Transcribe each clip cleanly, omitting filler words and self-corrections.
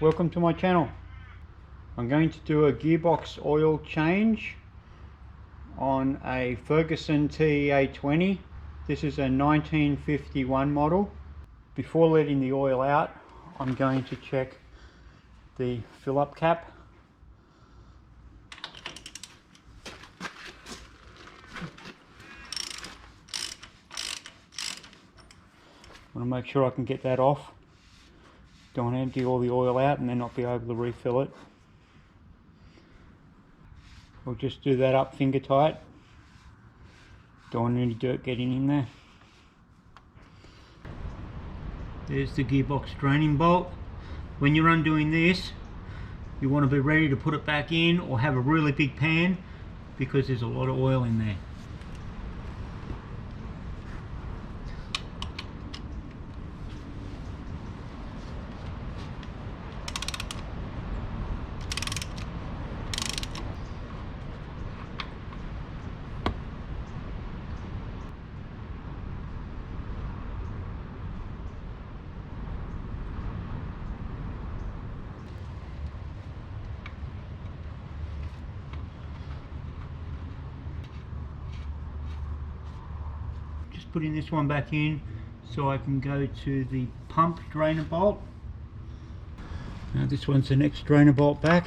welcome to my channel. I'm going to do a gearbox oil change on a Ferguson TEA20. This is a 1951 model. Before letting the oil out, I'm going to check the fill-up cap. I want to make sure I can get that off. Don't want to empty all the oil out and then not be able to refill it. We'll just do that up finger tight. Don't want any dirt getting in there. There's the gearbox draining bolt. When you're undoing this, you want to be ready to put it back in or have a really big pan because there's a lot of oil in there. Putting this one back in so I can go to the pump drainer bolt. Now this one's the next drainer bolt back.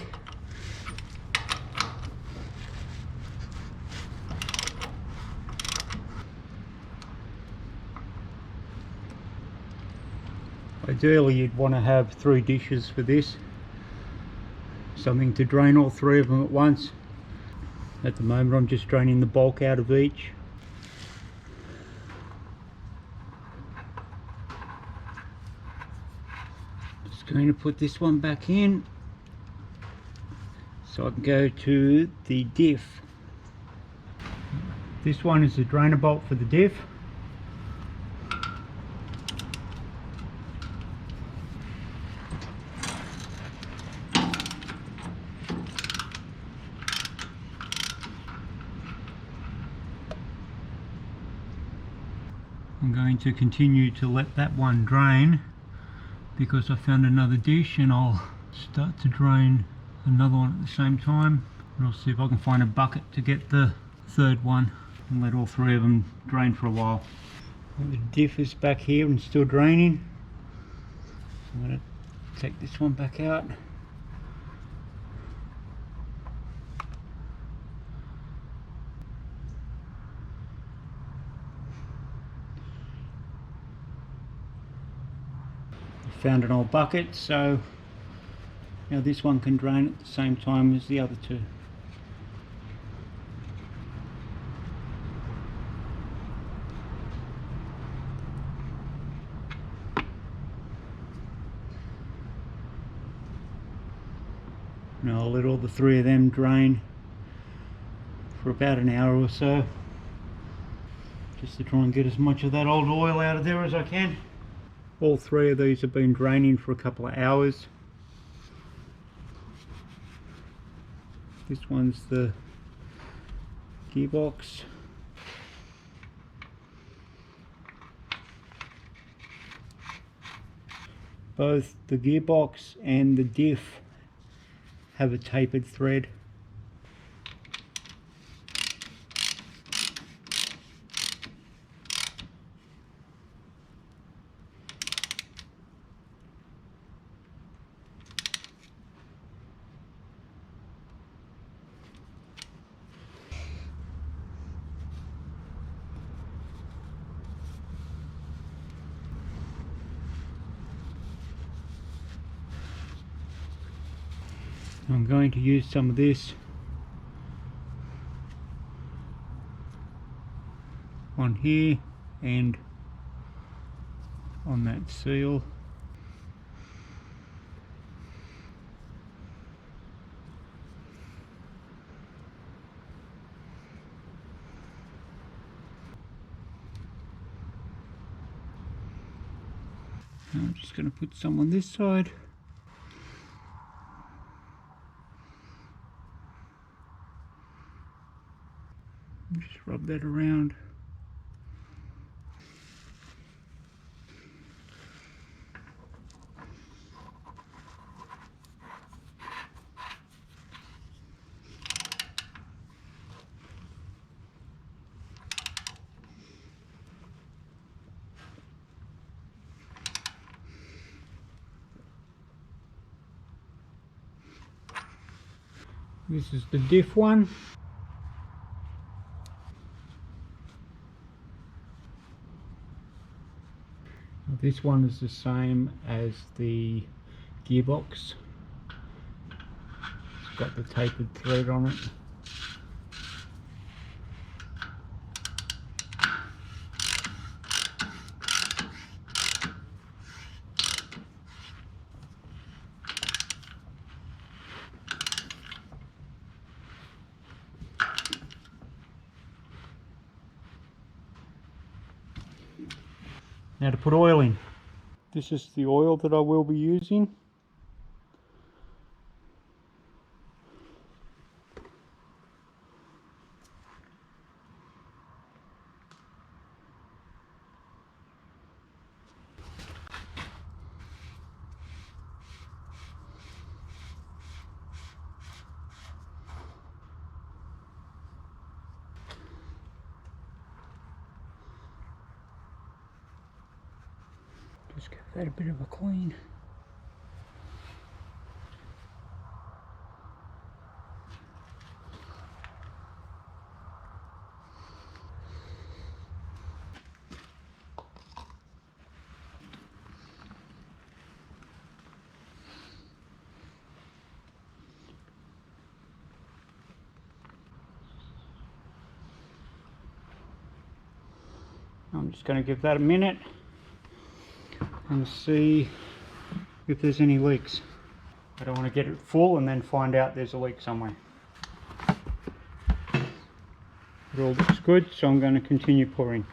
Ideally you'd want to have 3 dishes for this, something to drain all 3 of them at once. At the moment I'm just draining the bulk out of each. Going to put this one back in so I can go to the diff. This one is the drainer bolt for the diff. I'm going to continue to let that one drain because I found another dish, and I'll start to drain another one at the same time, and I'll see if I can find a bucket to get the 3rd one and let all 3 of them drain for a while. The diff is back here and still draining. I'm going to take this one back out. Found an old bucket, so now this one can drain at the same time as the other 2. Now I'll let all the 3 of them drain for about an hour or so, just to try and get as much of that old oil out of there as I can. All 3 of these have been draining for a couple of hours. This one's the gearbox. Both the gearbox and the diff have a tapered thread. I'm going to use some of this on here and on that seal. Now I'm just going to put some on this side. Just rub that around. This is the diff one. This one is the same as the gearbox. It's got the tapered thread on it. Now to put oil in. This is the oil that I will be using. Just give that a bit of a clean. I'm just going to give that a minute and see if there's any leaks. I don't want to get it full and then find out there's a leak somewhere. It all looks good, so I'm going to continue pouring.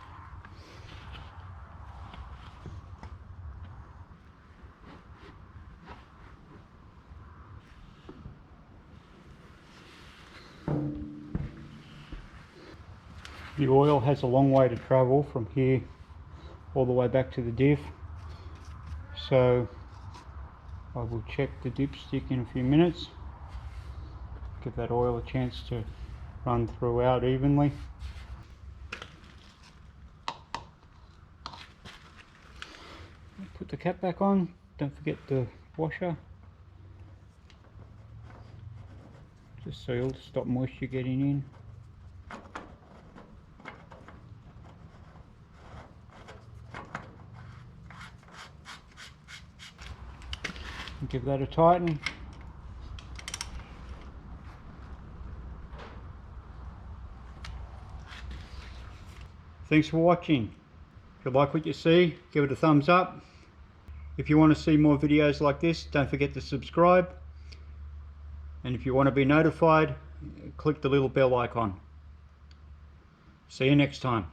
The oil has a long way to travel from here all the way back to the diff, so I will check the dipstick in a few minutes, give that oil a chance to run throughout evenly. Put the cap back on, don't forget the washer, just sealed to stop moisture getting in. Give that a tighten. Thanks for watching. If you like what you see, give it a thumbs up. If you want to see more videos like this, don't forget to subscribe. And if you want to be notified, click the little bell icon. See you next time.